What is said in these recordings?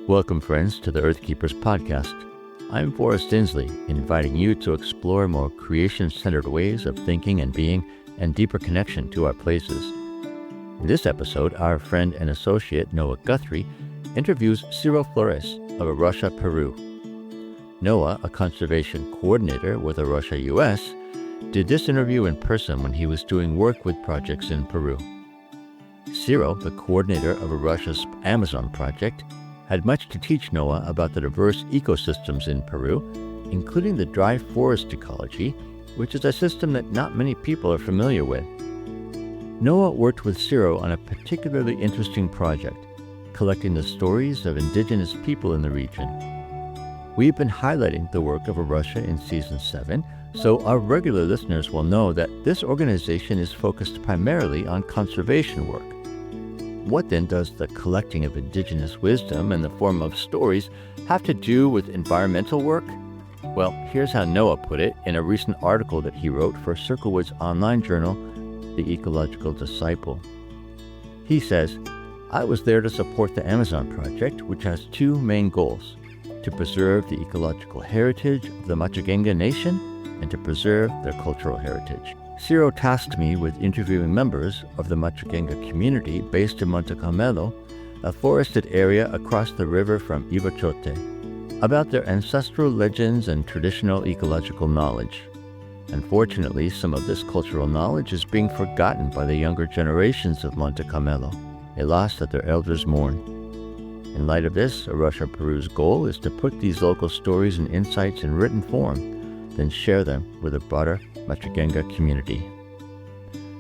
Welcome, friends, to the Earthkeepers podcast. I'm Forrest Inslee, inviting you to explore more creation-centered ways of thinking and being and deeper connection to our places. In this episode, our friend and associate Noah Guthrie interviews Ciro Flores of A Rocha, Peru. Noah, a conservation coordinator with A Rocha, US, did this interview in person when he was doing work with projects in Peru. Ciro, the coordinator of A Rocha's Amazon project, had much to teach Noah about the diverse ecosystems in Peru, including the dry forest ecology, which is a system that not many people are familiar with. Noah worked with Ciro on a particularly interesting project, collecting the stories of indigenous people in the region. We've been highlighting the work of A Rocha in Season 7, so our regular listeners will know that this organization is focused primarily on conservation work. What then does the collecting of indigenous wisdom in the form of stories have to do with environmental work? Well, here's how Noah put it in a recent article that he wrote for Circlewood's online journal, The Ecological Disciple. He says, "I was there to support the Amazon project, which has two main goals: to preserve the ecological heritage of the Machigenga Nation and to preserve their cultural heritage." Ciro tasked me with interviewing members of the Machigenga community based in Monte Carmelo, a forested area across the river from Ibachote, about their ancestral legends and traditional ecological knowledge. Unfortunately, some of this cultural knowledge is being forgotten by the younger generations of Monte Carmelo, a loss that their elders mourn. In light of this, A Rocha, Peru's goal is to put these local stories and insights in written form, then share them with a broader Machigenga community.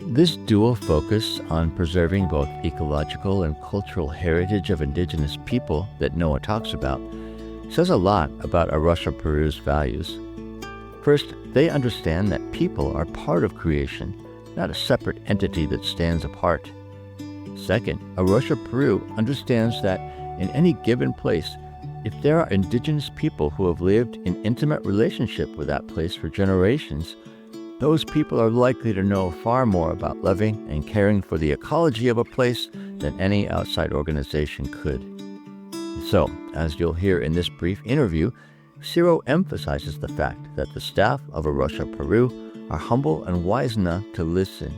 This dual focus on preserving both ecological and cultural heritage of indigenous people that Noah talks about says a lot about A Rocha, Peru's values. First, they understand that people are part of creation, not a separate entity that stands apart. Second, A Rocha, Peru understands that in any given place, if there are indigenous people who have lived in intimate relationship with that place for generations, those people are likely to know far more about loving and caring for the ecology of a place than any outside organization could. So, as you'll hear in this brief interview, Ciro emphasizes the fact that the staff of A Rocha, Peru are humble and wise enough to listen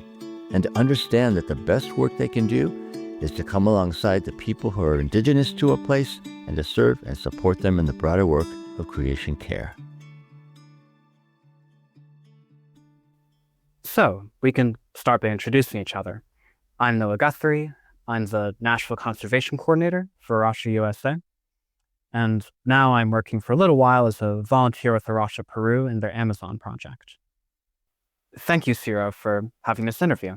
and to understand that the best work they can do is to come alongside the people who are indigenous to a place and to serve and support them in the broader work of creation care. So, we can start by introducing each other. I'm Noah Guthrie. I'm the Nashville Conservation Coordinator for A Rocha, USA. And now I'm working for a little while as a volunteer with A Rocha, Peru in their Amazon project. Thank you, Ciro, for having this interview.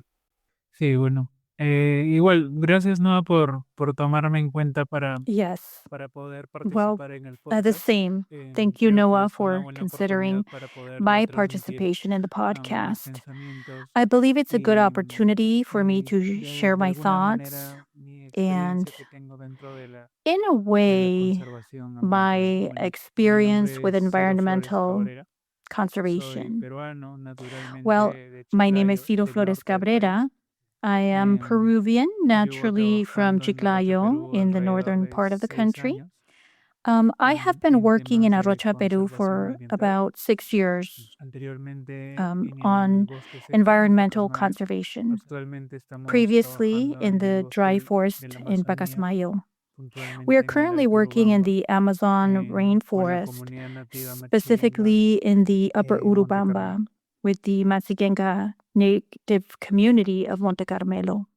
Sí, bueno. Igual, gracias Noah por tomarme en cuenta Yes. para poder Well, participar en el the podcast. same. Thank you, Creo que Noah, es una for buena considering oportunidad para poder my transmitir participation in the mis podcast. pensamientos I believe it's a good y, opportunity for me to de share my alguna thoughts manera mi and, experiencia que tengo dentro de la in a way, conservación my ambiental. Bueno, mi experience nombre with es Ciro Flores environmental Cabrera. Soy conservation. peruano, naturalmente Well, de my name is Chiclayo, Ciro del Flores norte del país. Cabrera. I am Em, Peruvian, Llevo naturally from trabajando en A Rocha, Chiclayo Perú in the alrededor northern de part of the 6 country. años I have been working in A temas de Rocha, Peru conservación for ambiental. about 6 years Anteriormente on en el bosque seco, environmental Pacasmayo. conservation. Actualmente estamos Previously trabajando in en el the bosque dry de forest la in Amazonía, Pacasmayo. puntualmente We are en el currently Alto working in Urubamba, the Amazon con la rainforest, comunidad nativa Machigenga, specifically in the Upper Monte Urubamba, Carmelo. with the Machigenga native community of Monte Carmelo.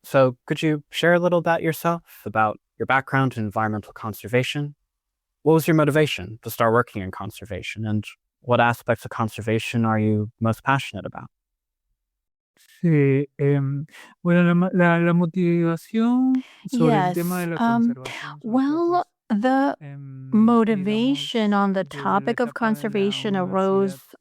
So, could you share a little about yourself, about your background in environmental conservation? What was your motivation to start working in conservation, and what aspects of conservation are you most passionate about? Sí, bueno, la motivación sobre el Yes. tema de la conservación son Well, The y motivation on the digamos, desde la topic of etapa de la conservation universidad, arose,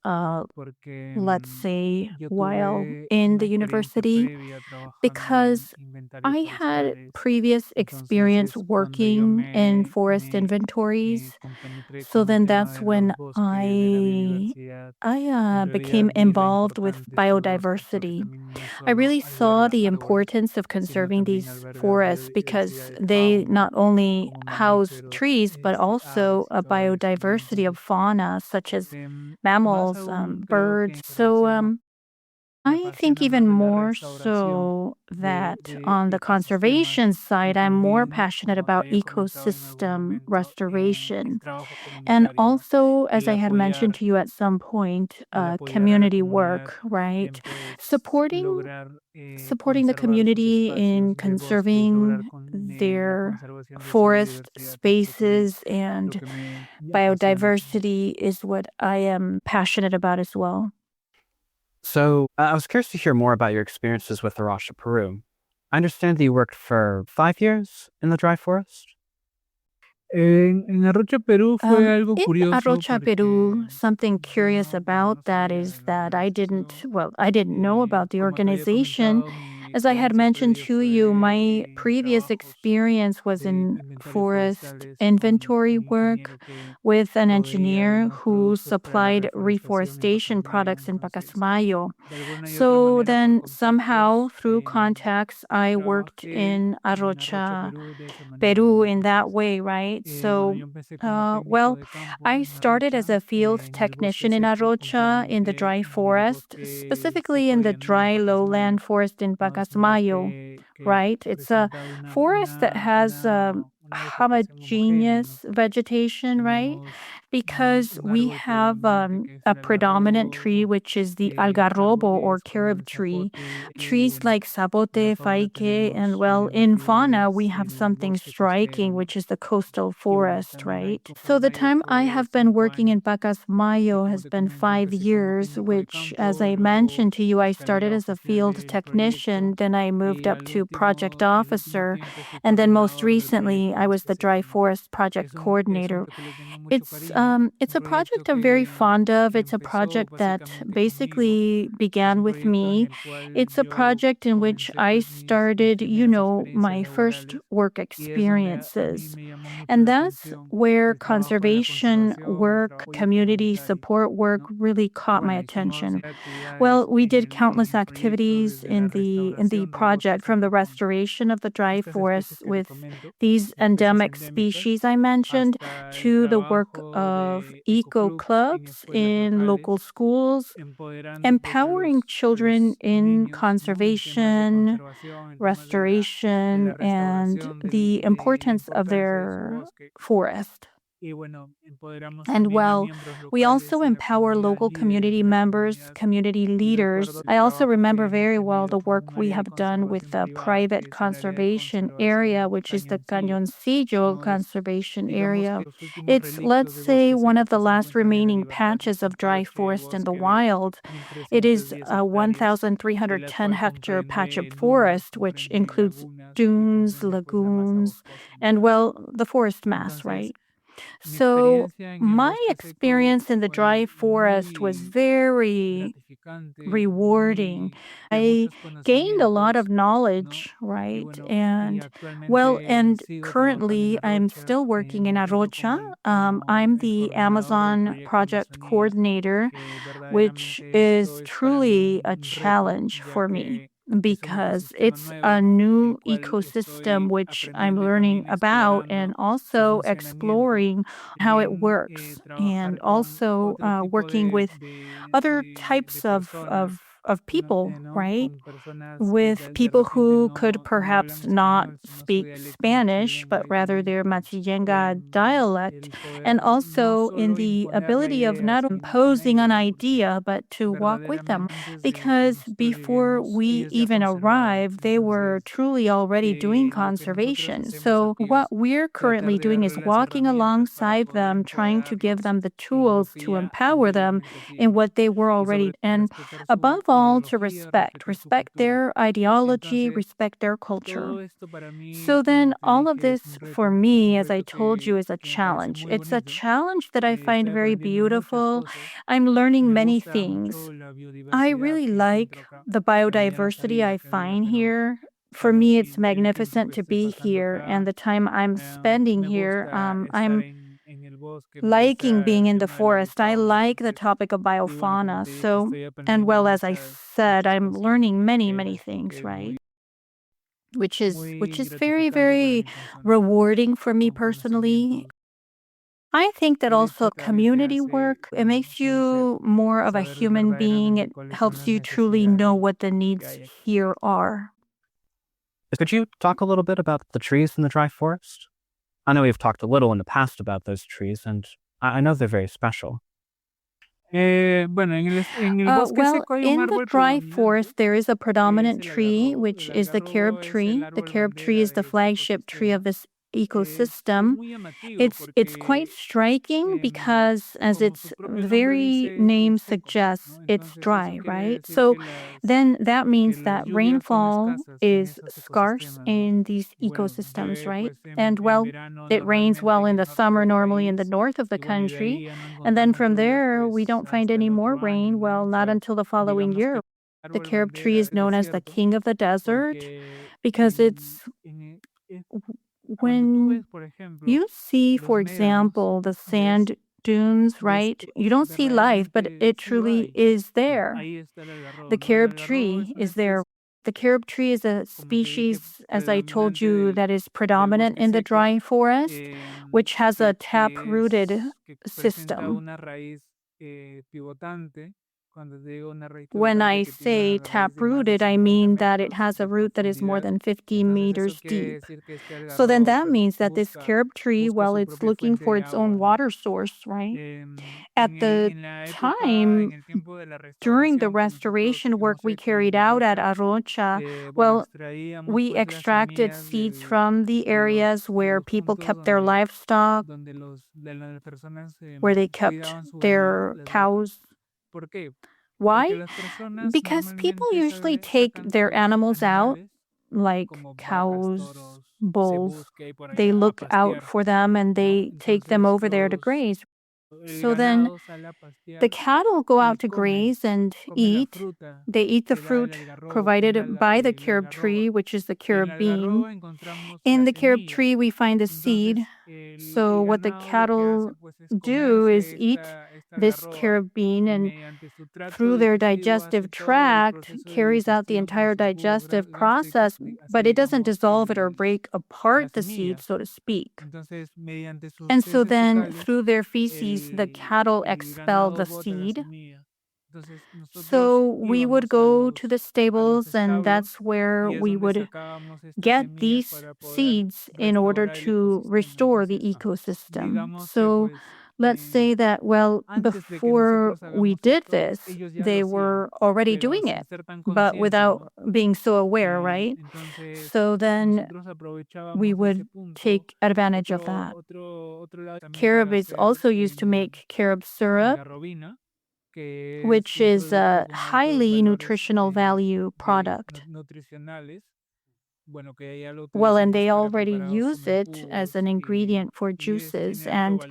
porque let's say, yo while tuve in una the experiencia university, previa trabajando en because inventarios I had forestales. previous experience Entonces, cuando yo working in forest inventories. compenetré So con el then tema that's de when los bosques, de la I biodiversidad, en I realidad became vi la involved with importancia de estos bosques, porque biodiversity. también no I solo really saw alberga the árboles, importance of sino conserving también these alberga forests because biodiversidad de they fauna, not only como house mamíferos, trees, but also aves y a todo esto, ¿no? biodiversity of Entonces, fauna, such as más mammals, aún creo que birds. en So conservación me I think apasiona más even de la more restauración so that de on the conservation ecosistemas y side, I'm more también, passionate como te about había comentado en algún ecosystem momento, el restoration. trabajo And comunitario, ¿no? also, as El I had mentioned apoyar, to you at some point, el apoyar a la community comunidad work, right? en pues Supporting lograr supporting the conservar sus community in espacios de bosques, lograr conserving con la their conservación de su forest biodiversidad es spaces lo and que me apasiona. biodiversity is what I am passionate about as well. So I was curious to hear more about your experiences with A Rocha, Peru. I understand that you worked for 5 years in the dry forest. En A Rocha, Perú fue algo In A curioso Rocha, Peru, porque something yo curious no about that sabía is de la that organización. I didn't know about the Como te había organization. comentado, mi As I had experiencia mentioned previa to you, fue my en previous trabajos experience was de in inventarios forest forestales con inventory un work ingeniero que with an proveía engineer algunos who productos para la supplied reforestación en reforestation Pacasmayo. products in Entonces, Pacasmayo. de alguna y otra So manera, por then somehow contactos, through contacts, I worked trabajé in A en A Rocha, Rocha, Perú de esa manera. Peru in that Entonces, way, right? bueno, So, yo empecé como técnico well, de campo I en A started as Rocha, a field en el bosque technician in A seco, Rocha in the puntualmente dry en el forest, bosque specifically seco in de the llanura en dry lowland Pacasmayo, forest in ¿no? Es un Pacasmayo, bosque que right? It's a presenta forest that has una vegetación homogénea, ¿no? homogeneous vegetation, right? Tenemos Because un we árbol have predominante que es a el predominant tree, algarrobo, which is the algarrobo or árboles como carob el tree. zapote y Trees bueno, like en la sapote, fauna faique, and tenemos well, in fauna, we natividades have del something bosque costero, striking, ¿no? which is the coastal Y bueno, forest, también ahí right? con So the Mayo time I fue have been 5 working in años y Pacasmayo como has te been comento, 5 years, técnico de which, as campo, I mentioned luego to you, I escalé started a as a oficial field de technician, proyecto then I moved y up to project el último officer, tiempo fui and then most coordinador del recently, proyecto I was Bosque the dry Seco, ¿no? forest project Es un coordinator. proyecto que le tengo mucho It's un a proyecto project I'm very que fond of. It's a empezó project that básicamente conmigo. basically Es began un with proyecto en me. el cual It's a yo project in which comencé I pues mis started, primeras experiencias my first laborales work y es donde a mí experiences. me llamó mucho And la that's atención where el trabajo de la conservation conservación, el work, trabajo community comunitario, support work ¿no? really Y caught my bueno, hicimos attention. Well, actividades we did en countless el proyecto activities desde la in the restauración del bosque project, from the seco con restoration of the dry estas especies forests que te with comento, these especies endemic endémicas, species I mentioned, hasta el to the work trabajo of de eco ecoclubs en clubs escuelas in local locales, schools, empoderando pues empowering a children los in niños, ¿no? En temas de conservation, conservación, en temas de restoration, la and restauración, de la importance of importancia de su their bosque. forest. Y bueno, empoderamos And también a well, miembros we locales also de la empower comunidad, local líderes community de la members, comunidad. community Y leaders. recuerdo el I also trabajo remember que hemos very well tenido the con work un we área de have done with conservación the privada, que private es el área de conservation area, conservación which is the Cañoncillo, Cañoncillo ¿no? Es, conservation digamos area. que los últimos It's, let's relictos de say, bosque one seco of the que se last encuentran en la remaining libertad. patches Es un of dry parque forest in the bosque de wild. It is 1.310 a hectáreas, de la 1,310 cual hectare patch of comprende dunas, forest, which comprende includes lagunas y dunes, comprende pues la masa lagoons, boscosa, ¿no? and well, the forest mass, Entonces, right? mi So experiencia en el my bosque seco experience in the dry fue forest was muy very gratificante, rewarding. muy de I muchos gained a lot of conocimientos, ¿no? knowledge, Y right? bueno, y And well, actualmente and sigo trabajando en currently A I'm Rocha, still working in A tanto Rocha. como I'm como el the coordinador del Amazon proyecto project Amazonía, coordinator, que which verdaderamente esto is es para mí truly a un reto, challenge ya for me que es un because ecosistema it's a nuevo, el new cual ecosystem estoy which I'm aprendiendo y learning también about and explorando su also funcionamiento. exploring how it También works, and trabajar con also otro tipo working with other de types personas, of no, people, ¿no? right? Con personas que With de people repente who could no hablan perhaps not español, sino su speak dialecto Spanish, but machinyenga y rather también their pues Machinyenga dialect, el poder and no also in solo the imponer la ability of idea, not sino con imposing an ellos, porque idea, but to walk with them. verdaderamente antes de que Because nosotros before lleguemos, we ellos ya even conservaban. arrived, they were Entonces, truly already doing lo que nosotros conservation. hacemos So, aquí what es we're tratar currently de doing is darles las walking herramientas para alongside poder them, trying to give empoderarlos them the en lo tools que to ya empower them anteriormente in hacíamos what they were y already. sobre todo And respetar above su all to respect their ideology, respect their culture. So then all of this for me, as I told you, is a challenge. It's a challenge that I find very beautiful. I'm learning many things. I really like the biodiversity I find here. For me, it's magnificent to be here, and the time I'm spending here, I'm liking being in the forest. I like the topic of biofauna. So, and well, as I said, I'm learning many things, right? Which is very, very rewarding for me personally. I think that also community work, it makes you more of a human being. It helps you truly know what the needs here are. Could you talk a little bit about the trees in the dry forest? I know we've talked a little in the past about those trees, and I know they're very special. Bueno, en el bosque Well, seco hay un in the árbol dry predominante forest, there is a que es predominant el tree, algarrobo. which El is the carob algarrobo es el tree. The árbol carob tree is bandera the de este flagship tree of ecosistema. this Es ecosystem. muy llamativo It's quite porque, striking because, as como su its propio nombre very dice, name es seco, suggests, ¿no? it's Entonces, eso dry, quiere right? decir So then that que means las that lluvias son rainfall escasas en is esos scarce ecosistemas, ¿no? in these Y bueno, ecosystems, llueve right? pues And en well, verano it rains normalmente well en in el the norte summer, del normally in the país. north of the Y bueno, y de country. ahí ya no And then encontramos from lluvias there, we pues don't find hasta el any more otro año, rain. ¿no? Well, O not sea, until the following digamos que year. el The árbol carob tree bandera is del known as the desierto, king of the desert porque because it's cuando tú when ves, por ejemplo, you see, for los médanos, example, the ves sand dunes, ves right? que You don't see life, but verdaderamente it sí lo truly hay. is there. Ahí está el algarrobo, The ¿no? El carob algarrobo es tree una is there. especie, The carob tree is a como te dije, species, as I told predominante you, that is del predominant bosque in the seco, dry forest, which has a tap-rooted que presenta system. una raíz pivotante. Cuando te digo una raíz When pivotante, I que tiene say una raíz de más de tap-rooted, I 50 mean that it metros has a de root that is more profundidad. than 50 Entonces eso meters quiere deep. decir que este So then algarrobo that pues means that this carob tree, busca well, su it's propia looking fuente for de its own agua, ¿no? water source, right? At the En la época, en time el tiempo de la during the restauración que nosotros restoration work hemos we hecho en carried A out at Rocha, A Rocha, bueno, well, extraíamos we pues las extracted semillas seeds from the areas de where los people puntos kept their livestock, donde las personas where they kept cuidaban su ganado, their las vacas. cows. ¿Por qué? Porque Why? las personas Because people normalmente usually take sacan their sus animals out, animales, like como vacas, cows, toros, bulls. cebús que hay por They allá a look out pastear, for them and ¿no? they take them Entonces over there to graze. el So then ganado sale a the pastear cattle go y out to graze and come la eat. fruta They eat the que da el fruit algarrobo, que es provided by the el carob algarroba. tree, which is the En el carob bean. algarroba encontramos In la the carob semilla. tree, we find the seed. Entonces, So el what the ganado lo que hace cattle pues es do is comerse eat esta this algarroba carob bean, y and mediante su tracto through their digestivo hace digestive todo el tract proceso de carries out the digestión por entire su jugo digestive gástrico, process, así but it doesn't digamos dissolve it or break la apart the seed, semilla. so to speak. Entonces, mediante sus And so heces then fecales, through their feces, the cattle el expel ganado the bota la seed. semilla. Entonces, nosotros So we would íbamos a go to the a los stables, and establos that's where y es we donde would sacábamos estas get semillas these para poder seeds in order restaurar el to ecosistema. restore the Entonces, ecosystem. digamos que So pues let's say that, well, antes de que before nosotros we hagamos did esto, this, ellos ya lo they hacían, were already pero doing sin it, ser tan but conscientes, without ¿no? being so aware, right? Entonces, So then nosotros we aprovechábamos ese would punto. take advantage of that. Otro lado también Carob para is hacer also used to make carob syrup, algarrobina, que es which un is producto a con altos highly valores nutritional value product. nutricionales. Bueno, que ya lo Well, and utilizamos they para already preparados use como it as an jugos ingredient for tiene juices, alto and valor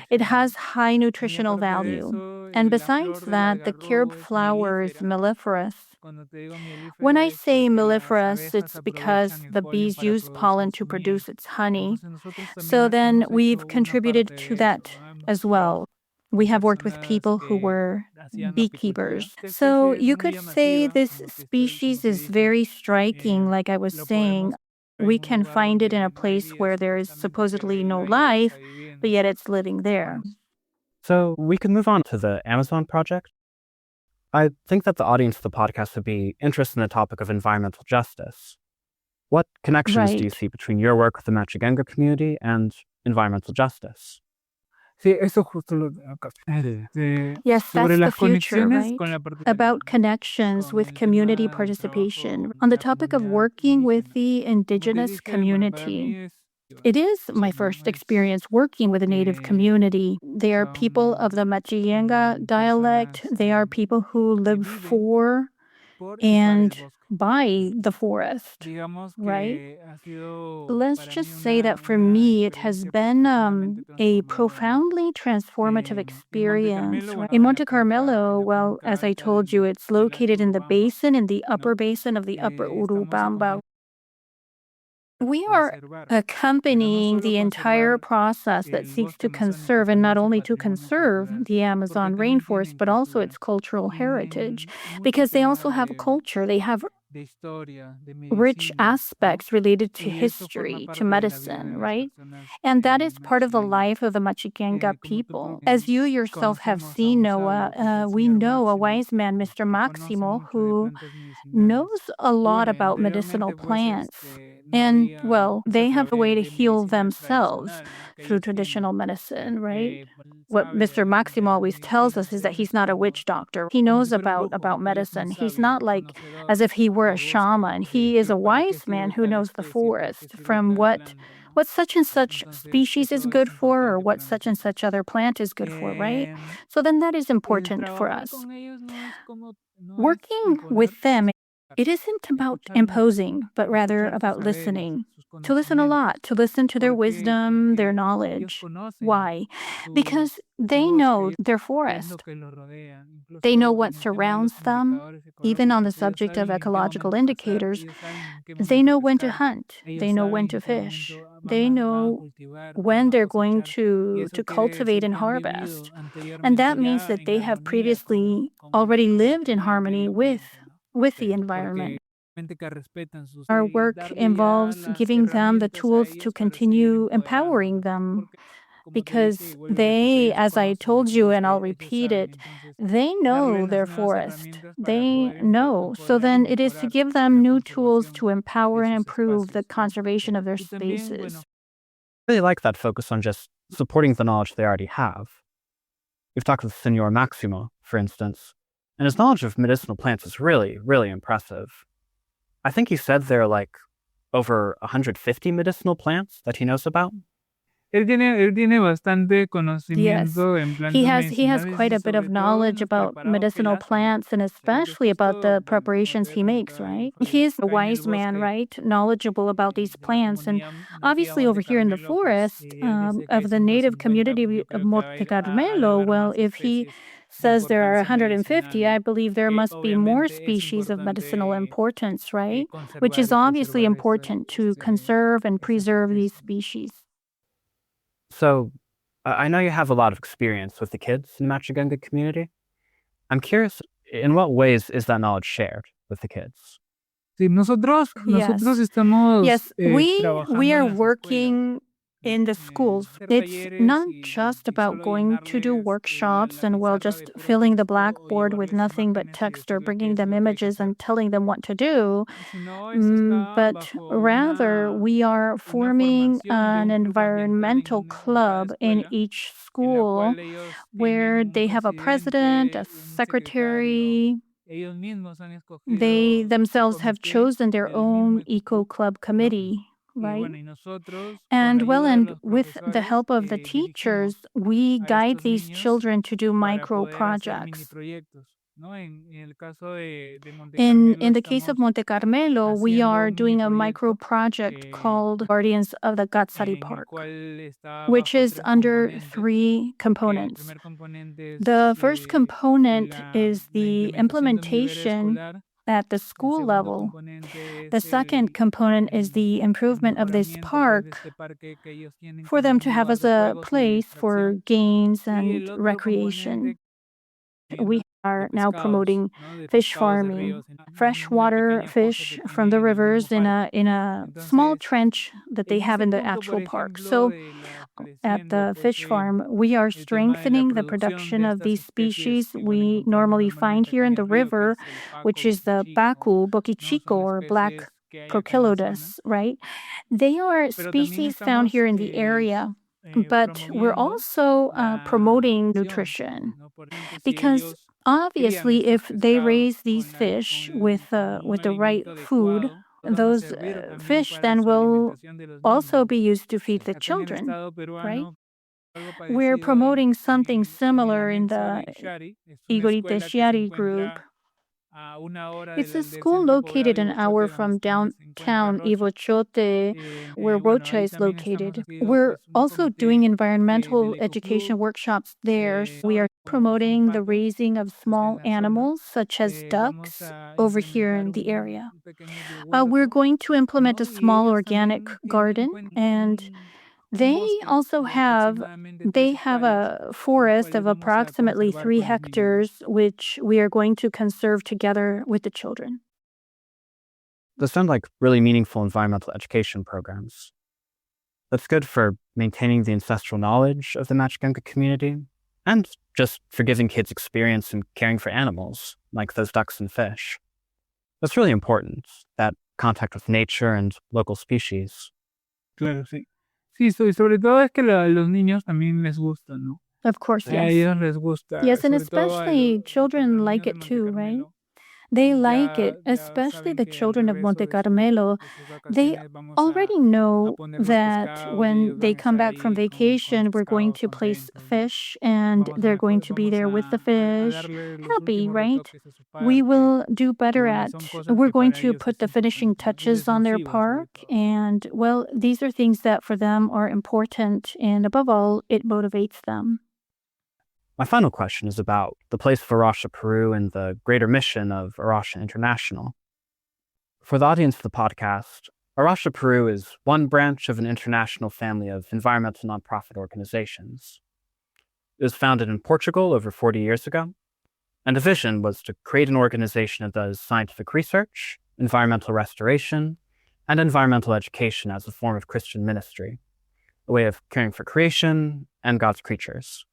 it nutricional. has high Muy nutritional aparte de value. eso, And la besides flor del that, the carob algarrobo es flower is mielífera. melliferous. Cuando te digo When mielífera I es say porque las melliferous, abejas it's because aprovechan el the polen bees para use producir pollen to su miel. produce its honey. Entonces nosotros también So then hemos we've hecho una contributed parte to de eso, that ¿no? Hemos as trabajado well. We con have worked with personas people who que were hacían apicultura. beekeepers. Esta So especie es you muy could say llamativa, this como species te is dije. very striking, like I was Lo saying. podemos ver We en un can lugar find it in a donde no hay place vida, where there is supuestamente, pero supposedly no ahí está life, but viviendo. yet it's living there. So we can move on to the Amazon project. I think that the audience of the podcast would be interested in the topic of environmental justice. What connections do you Right. see between your work with the Machigenga community and environmental justice? Sí, eso justo Yes, sobre that's the las future, conexiones right? con la parte About connections con with el community tema del trabajo participation. con On the la topic of comunidad working with indígena. the Como te Indigenous dije, bueno, para community. mí es It is my first experience working with a Native community. They are people of the Machiyenga dialect. They are people who live for and by the forest, right? Let's just say that for me, it has been a profoundly transformative experience. Right? In Monte Carmelo, well, as I told you, it's located in the basin, in the upper basin of the upper Urubamba. We are accompanying the entire process that seeks to conserve, and not only to conserve the Amazon rainforest, but also its cultural heritage, because they also have a culture. They have rich aspects related to history, to medicine, right? And that is part of the life of the Machikenga people. As you yourself have seen, Noah, we know a wise man, Mr. Maximo, who knows a lot about medicinal plants. And, well, they have a way to heal themselves through traditional medicine, right? What Mr. Maximo always tells us is that he's not a witch doctor. He knows about medicine. He's not like as if he were a shaman. He is a wise man who knows the forest from what such and such species is good for, or what such and such other plant is good for, right? So then that is important for us. Working with them, it isn't about imposing, but rather about listening. To listen a lot, to listen to their wisdom, their knowledge. Why? Because they know their forest. They know what surrounds them. Even on the subject of ecological indicators, they know when to hunt. They know when to fish. They know when they're going to cultivate and harvest. And that means that they have previously already lived in harmony with the environment. Our work involves giving them the tools to continue empowering them, because they, as I told you, and I'll repeat it, they know their forest. They know. So then it is to give them new tools to empower and improve the conservation of their spaces. I really like that focus on just supporting the knowledge they already have. We've talked with Senor Maximo, for instance, and his knowledge of medicinal plants is really, really impressive. I think he said there are like over 150 medicinal plants that he knows about. Él tiene bastante Yes, conocimiento en plantas he has medicinales quite y a bit sobre of todo en knowledge los about preparados que medicinal él hace, ¿no? plants, and especially about the preparations he makes, right? He is a wise man, right? Knowledgeable about these plants. And obviously over here in the forest of the native community of Monte Carmelo, well, if he says there are 150, I believe there must be more species of medicinal importance, right? Which is obviously important to conserve and preserve these species. So I know you have a lot of experience with the kids in the Machigenga community. I'm curious, in what ways is that knowledge shared with the kids? Sí, nosotros Yes. estamos Yes, we trabajando are en las escuelas. working in the schools. It's not just about going to do workshops and, well, just filling the blackboard with nothing but text, or bringing them images and telling them what to do. But rather, we are forming an environmental club in each school where they have a president, a secretary. They themselves have chosen their own eco club committee, right? And, well, and with the help of the teachers, we guide these children to do micro projects. In the case of Monte Carmelo, we are doing a micro project called Guardians of the Gatsari Park, which is under 3 components. The first component is the implementation at the school level. The second component is the improvement of this park for them to have as a place for games and recreation. We are now promoting fish farming, freshwater fish from the rivers in a small trench that they have in the actual park. So at the fish farm, we are strengthening the production of these species we normally find here in the river, which is the baku, bokichico, or black Procylodus, right? They are species found here in the area, but we're also promoting nutrition, because obviously if they raise these fish with the right food, those fish then will also be used to feed the children, right? We're promoting something similar in the Igorite Shiari group. It's a school located an hour from downtown Ivochote, where Rocha is located. We're also doing environmental education workshops there. We are promoting the raising of small animals, such as ducks, over here in the area. We're going to implement a small organic garden, and they also have a forest of approximately 3 hectares, which we are going to conserve together with the children. Those sound like really meaningful environmental education programs. That's good for maintaining the ancestral knowledge of the Machiganga community and just for giving kids experience in caring for animals, like those ducks and fish. That's really important, that contact with nature and local species. Claro, sí. Sí, sobre todo es que los niños también les gusta, ¿no? Of course, A yes. ellos les gusta. Yes, and sobre todo a especially los children like niños de it too, Monte right? Carmelo. They like Ya, it, ya especially saben the que al children of regreso Monte de Carmelo. sus They vacaciones vamos already a know poner los that pescados y when ellos they van a come estar back from ahí con vacation, we're going pescados to place contentos, ¿no? fish and they're going to be Vamos there with the a fish, darle los happy, últimos right? retoques a su We parque. will do better Bueno, at, son cosas we're que going para to ellos put es the finishing importante, ¿no? Y touches les on their motiva sobre park. todo. And, well, these are things that for them are important. And above all, it motivates them. My final question is about the place of A Rocha, Peru and the greater mission of A Rocha International. For the audience of the podcast, A Rocha, Peru is one branch of an international family of environmental nonprofit organizations. It was founded in Portugal over 40 years ago, and the vision was to create an organization that does scientific research, environmental restoration, and environmental education as a form of Christian ministry, a way of caring for creation and God's creatures.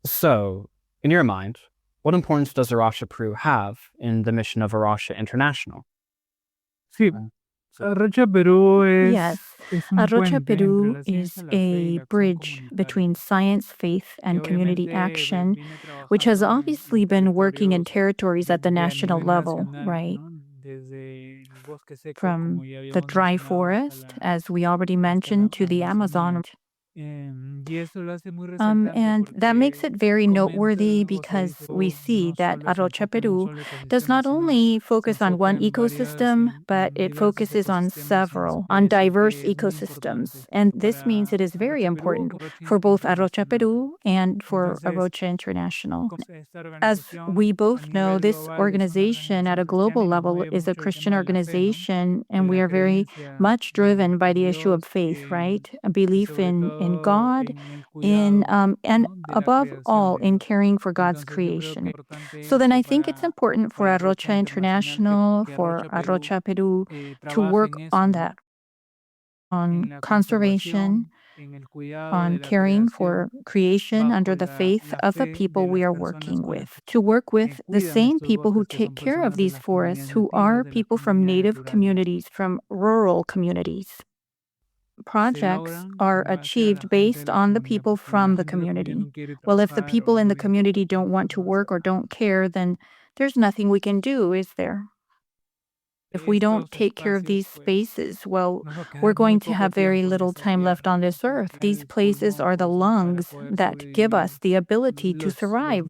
So, in your mind, what importance does A Rocha, Peru have in the mission of A Rocha International? Sí, A Rocha, Perú Yes. es A un Rocha, puente entre Peru la ciencia, is la fe y a la acción bridge comunitaria. between science, faith, Y and community obviamente action, viene which has trabajando obviously been working in territorios territories at the a national nivel level, nacional, right? ¿no? Desde el bosque seco, From como ya the habíamos dry mencionado, forest, hasta as we already la mentioned, to the Amazonía. Amazon. Y eso lo hace muy resaltante And that makes it porque very comenta noteworthy o se because dice, we see no that solo se Arocha, enfoca en un Peru solo does ecosistema, not sino only se focus on enfoca one en ecosystem, but it diversos focuses on ecosistemas y eso several, quiere on decir diverse que es muy ecosystems. importante And this means para it is very Rocha Perú important o Rocha for both Arocha, Internacional. Peru and for Entonces, Arocha International. esta As organización we a both know, nivel this global es una organization at a organización cristiana global y nos level mueve is a mucho el Christian tema de la fe, ¿no? organization, De and we la are very creencia much driven by the issue of Dios faith, right? A y belief sobre in todo God, en el in cuidado, and ¿no? de la above creación all, de in Dios. caring for God's Entonces yo creo que es creation. importante So then I esto think it's important for para A Rocha Rocha Internacional International, que for Rocha A Perú Rocha Peru to trabaje work en eso, on ¿no? that, En on la conservation, conservación, en el cuidado on de la caring creación for creation bajo under the faith la of the fe de people las we are personas working con las with, to work que with the cuidan same estos people who bosques, que take son care of personas de these las forests, comunidades who nativas, are de las people from comunidades native rurales. communities, from rural communities. Projects logran are en base a la achieved gente based de la on the comunidad, people porque from la the gente de la comunidad community. no quiere Well, if the trabajar o people in no the le community don't importa, want to no work or hace nada. don't care, then there's nothing we can do, is there? If we don't Estos take care of these espacios, pues, spaces, well, nos va a quedar we're muy going to poco have very tiempo en little esta time left tierra. on this Porque earth. These el places pulmón are the como son para lungs poder that give us sobrevivir the ability to survive.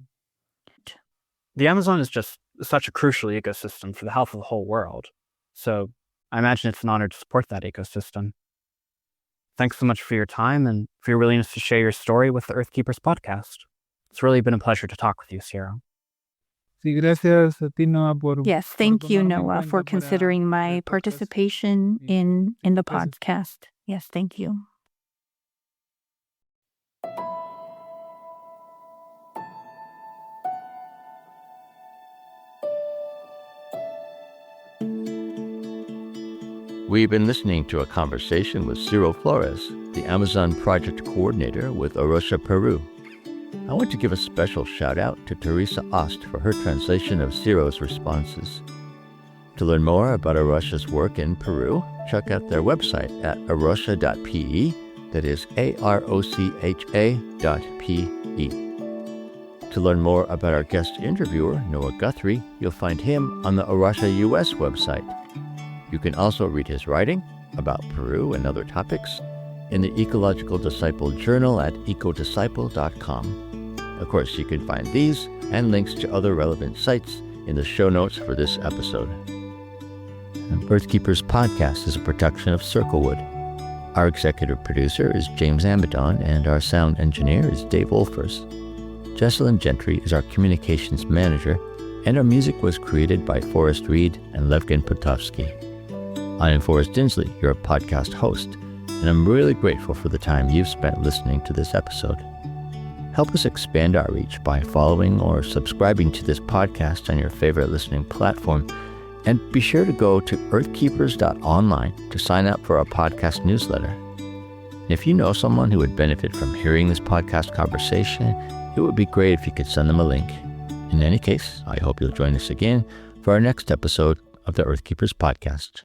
The Amazon is just such a crucial ecosystem for the health of the whole world. So I imagine it's an honor to support that ecosystem. Thanks so much for your time and for your willingness to share your story with the Earthkeepers podcast. It's really been a pleasure to talk with you, Ciro. Sí, gracias a ti, Noah, por Yes, thank you, tomarme en Noah, for cuenta considering para my el podcast. participation Sí, in the gracias. podcast. Yes, thank you. We've been listening to a conversation with Ciro Flores, the Amazon Project Coordinator with A Rocha, Peru. I want to give a special shout out to Teresa Ost for her translation of Ciro's responses. To learn more about A Rocha's work in Peru, check out their website at arocha.pe, that is arocha.pe. To learn more about our guest interviewer, Noah Guthrie, you'll find him on the A Rocha US website. You can also read his writing about Peru and other topics in the Ecological Disciple Journal at ecodisciple.com. Of course, you can find these and links to other relevant sites in the show notes for this episode. Earthkeepers Podcast is a production of Circlewood. Our executive producer is James Amidon, and our sound engineer is Dave Wolfers. Jesselyn Gentry is our communications manager, and our music was created by Forrest Reed and Levkin Potovsky. I am Forrest Dinsley, your podcast host, and I'm really grateful for the time you've spent listening to this episode. Help us expand our reach by following or subscribing to this podcast on your favorite listening platform, and be sure to go to earthkeepers.online to sign up for our podcast newsletter. If you know someone who would benefit from hearing this podcast conversation, it would be great if you could send them a link. In any case, I hope you'll join us again for our next episode of the Earthkeepers Podcast.